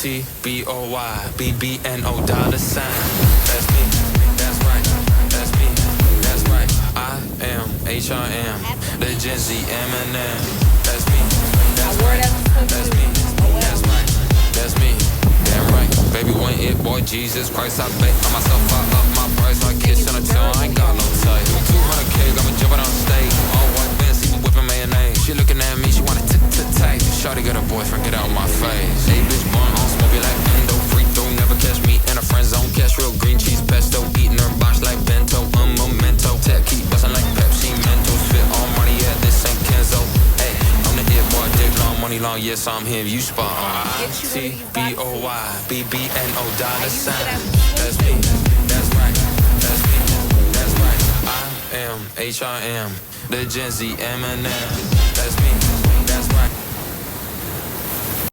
I-T-B-O-Y-B-B-N-O $sign. That's me, that's right, that's me, that's right. I am H-I-M, the Gen Z Eminem. That's me, that's right, that's me, that's right, that's me. Damn right, baby, when it, boy, Jesus Christ, I bet on myself, I up my price, I kiss on the tongue, I ain't got no type. 200K, got me jumping on stage, all white Benz, even whipping mayonnaise. She looking at me, she wanna tight. Shawty got a boyfriend, get out my face. Hey, bitch, born on smoke it like endo, free throw, never catch me in a friend zone. Cash real green cheese pesto, eating her box like bento, memento. Tech keep bustin' like Pepsi, Mentos, fit all money, yeah, this ain't Kenzo. Hey, I'm the it boy, dick long, money long, yes, I'm him, you spot on. I-T-B-O-Y-B-B-N-O $sign. That's me, that's right, that's me, that's right. I am H-I-M, the Gen Z Eminem.